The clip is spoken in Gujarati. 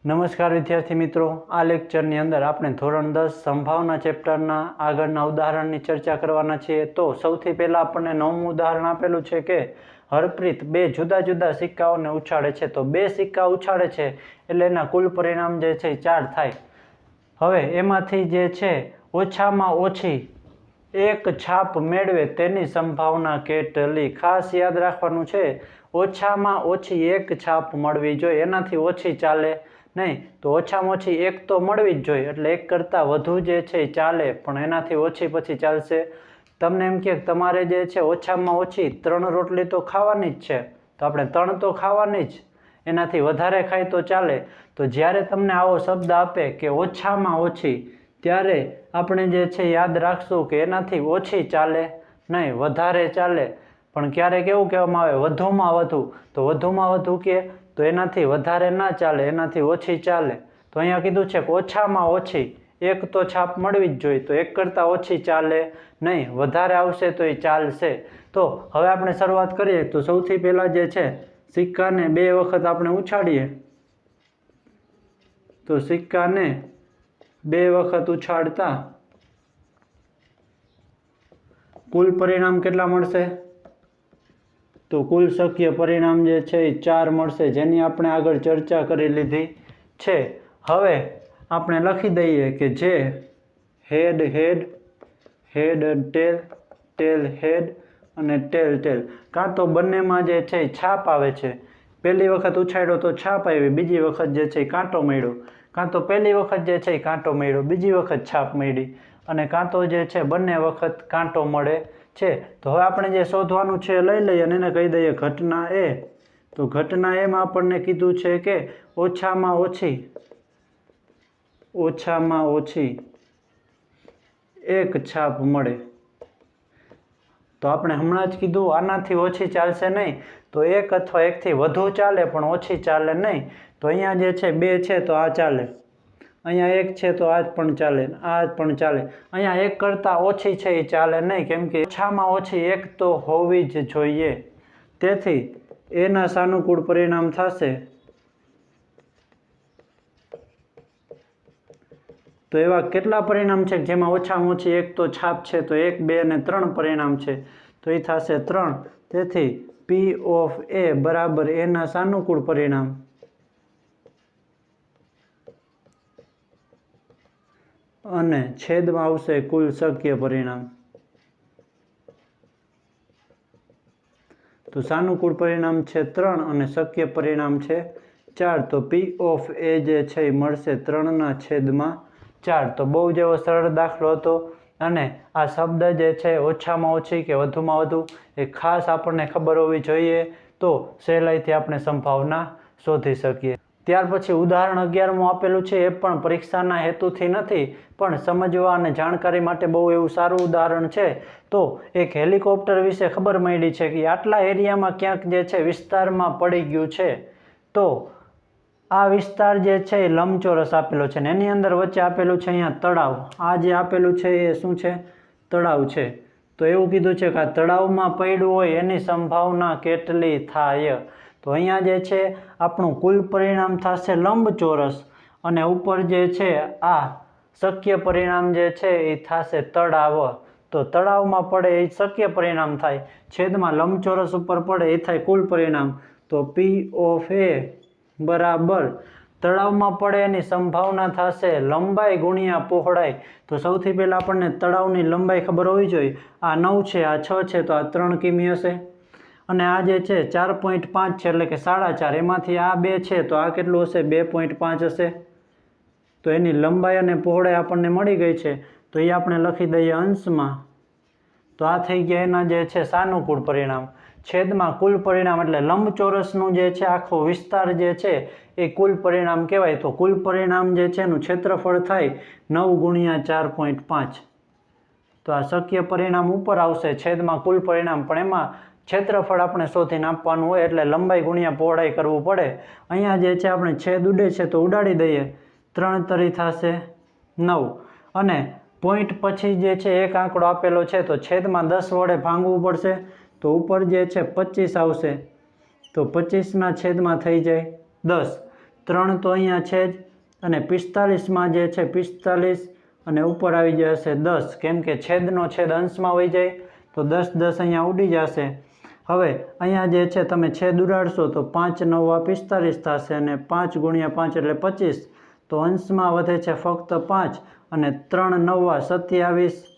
નમસ્કાર વિદ્યાર્થી મિત્રો, આ લેક્ચરની અંદર આપણે ધોરણ 10 સંભાવના ચેપ્ટરના આગળના ઉદાહરણની ચર્ચા કરવાના છીએ। તો સૌથી પહેલા આપણને નવમું ઉદાહરણ આપેલું છે કે હરપ્રીત બે જુદા જુદા સિક્કાઓને ઉછાળે છે। તો બે સિક્કા ઉછાળે છે એટલે એના કુલ પરિણામ જે છે 4 થાય। હવે એમાંથી જે છે ઓછામાં ઓછી એક છાપ મેળવે તેની સંભાવના કેટલી? ખાસ યાદ રાખવાનું છે, ઓછામાં ઓછી એક છાપ મળવી જોઈએ, એનાથી ઓછી ચાલે નહીં। તો ઓછામાં ઓછી એક તો મળવી જ જોઈએ, એટલે એક કરતાં વધુ જે છે એ ચાલે, પણ એનાથી ઓછી પછી ચાલશે। તમને એમ કે તમારે જે છે ઓછામાં ઓછી 3 રોટલી તો ખાવાની જ છે, તો આપણે 3 તો ખાવાની જ, એનાથી વધારે ખાય તો ચાલે। તો જ્યારે તમને આવો શબ્દ આપે કે ઓછામાં ઓછી, ત્યારે આપણે જે છે યાદ રાખશું કે એનાથી ઓછી ચાલે નહીં, વધારે ચાલે। પણ ક્યારેક એવું કહેવામાં આવે વધુમાં વધુ, તો વધુમાં વધુ કે તો એનાથી વધારે ના ચાલે, એનાથી ઓછી ચાલે। તો અહીંયા કીધું છે કે ઓછામાં ઓછી એક તો છાપ મળવી જ જોઈએ, તો એક કરતાં ઓછી ચાલે નહીં, વધારે આવશે તો એ ચાલશે। તો હવે આપણે શરૂઆત કરીએ। તો સૌથી પહેલાં જે છે સિક્કાને 2 વખત આપણે ઉછાળીએ, તો સિક્કાને 2 વખત ઉછાળતા કુલ પરિણામ કેટલા મળશે? તો કુલ શક્ય પરિણામ જે છે એ 4 મળશે, જેની આપણે આગળ ચર્ચા કરી લીધી છે। હવે આપણે લખી દઈએ કે જે હેડ હેડ, હેડ ટેલ, ટેલ હેડ અને ટેલ ટેલ, કાં તો બંનેમાં જે છે છાપ આવે છે। પહેલી વખત ઉછાળ્યો તો છાપ આવી, બીજી વખત જે છે કાંટો મળ્યો, કાં તો પહેલી વખત જે છે કાંટો મળ્યો, બીજી વખત છાપ મળી, અને કાં તો જે છે બંને વખત કાંટો મળે છે। તો હવે આપણે જે શોધવાનું છે લઈ લઈએ અને એને કહી દઈએ ઘટના એ। તો ઘટના એમાં આપણને કીધું છે કે ઓછામાં ઓછી એક છાપ મળે। તો આપણે હમણાં જ કીધું આનાથી ઓછી ચાલશે નહીં, તો એક અથવા એકથી વધુ ચાલે પણ ઓછી ચાલે નહીં। તો અહીંયા જે છે 2 છે તો આ ચાલે, અહીંયા 1 છે તો આ પણ ચાલે, આ પણ ચાલે। અહીંયા એક કરતાં ઓછી છે એ ચાલે નહીં, કેમ કે ઓછામાં ઓછી એક તો હોવી જ જોઈએ, તેથી એના સાનુકૂળ પરિણામ થશે। તો એવા કેટલા પરિણામ છે જેમાં ઓછામાં ઓછી એક તો છાપ છે? તો 1, 2 અને 3 પરિણામ છે, તો એ થશે 3। તેથી P ઓફ A બરાબર એના સાનુકૂળ પરિણામ અને છેદમાં આવશે કુલ શક્ય પરિણામ। તો સાનુકૂળ પરિણામ છે 3 અને શક્ય પરિણામ છે 4। તો P ઓફ A જે છે એ મળશે 3/4। તો બહુ જેવો સરળ દાખલો હતો, અને આ શબ્દ જે છે ઓછામાં ઓછી કે વધુમાં વધુ એ ખાસ આપણને ખબર હોવી જોઈએ, તો સહેલાઈથી આપણે સંભાવના શોધી શકીએ। ત્યાર પછી ઉદાહરણ 11મું આપેલું છે, એ પણ પરીક્ષાના હેતુથી નથી, પણ સમજવા અને જાણકારી માટે બહુ એવું સારું ઉદાહરણ છે। તો એક હેલિકોપ્ટર વિશે ખબર મળી છે કે આટલા એરિયામાં ક્યાંક જે છે વિસ્તારમાં પડી ગયું છે। તો આ વિસ્તાર જે છે એ લંબચોરસ આપેલો છે, ને એની અંદર વચ્ચે આપેલું છે અહીંયા તળાવ। આ જે આપેલું છે એ શું છે? તળાવ છે। તો એવું કીધું છે કે આ તળાવમાં પડ્યું હોય એની સંભાવના કેટલી થાય? તો અહીંયા જે છે આપણું કુલ પરિણામ થશે લંબચોરસ, અને ઉપર જે છે આ શક્ય પરિણામ જે છે એ થશે તળાવ। તો તળાવમાં પડે એ શક્ય પરિણામ થાય, છેદમાં લંબચોરસ ઉપર પડે એ થાય કુલ પરિણામ। તો P ઓફ A બરાબર તળાવમાં પડે એની સંભાવના થશે લંબાઈ ગુણ્યા પહોળાઈ। તો સૌથી પહેલાં આપણને તળાવની લંબાઈ ખબર હોવી જોઈએ। આ 9 છે, આ 6 છે, તો આ 3 કિમી હશે, અને આ જે છે 4.5 છે એટલે કે 4.5, એમાંથી આ 2 છે તો આ કેટલું હશે? 2.5 હશે। તો એની લંબાઈ અને પહોળાઈ આપણને મળી ગઈ છે, તો એ આપણે લખી દઈએ અંશમાં। તો આ થઈ ગયા એના જે છે સાનુકૂળ પરિણામ, છેદમાં કુલ પરિણામ, એટલે લંબચોરસનું જે છે આખો વિસ્તાર જે છે એ કુલ પરિણામ કહેવાય। તો કુલ પરિણામ જે છે એનું ક્ષેત્રફળ થાય 9 ગુણ્યા 4.5। તો આ શક્ય પરિણામ ઉપર આવશે, છેદમાં કુલ પરિણામ, પણ એમાં ક્ષેત્રફળ આપણે શોધીને આપવાનું હોય, એટલે લંબાઈ ગુણ્યા પહોળાઈ કરવું પડે। અહીંયા જે છે આપણે છેદ ઉડે છે તો ઉડાડી દઈએ, 3 તરી થશે 9, અને પોઈન્ટ પછી જે છે એક આંકડો આપેલો છે તો છેદમાં 10 વડે ભાંગવું પડશે, તો ઉપર જે છે 25 આવશે, તો 25 ના છેદમાં થઈ જાય 10। 3 તો અહીંયા છે જ, અને 45માં જે છે 45 અને ઉપર આવી જશે 10, કેમ કે છેદનો છેદ અંશમાં વહી જાય તો 10 10 અહીંયા ઉડી જશે. હવે અહીંયા જે છે તમે છેદ ઉડાડશો તો 5 9 45 થશે, અને 5 × 5 એટલે 25, તો અંશમાં વધે છે ફક્ત 5, અને 3 9 27,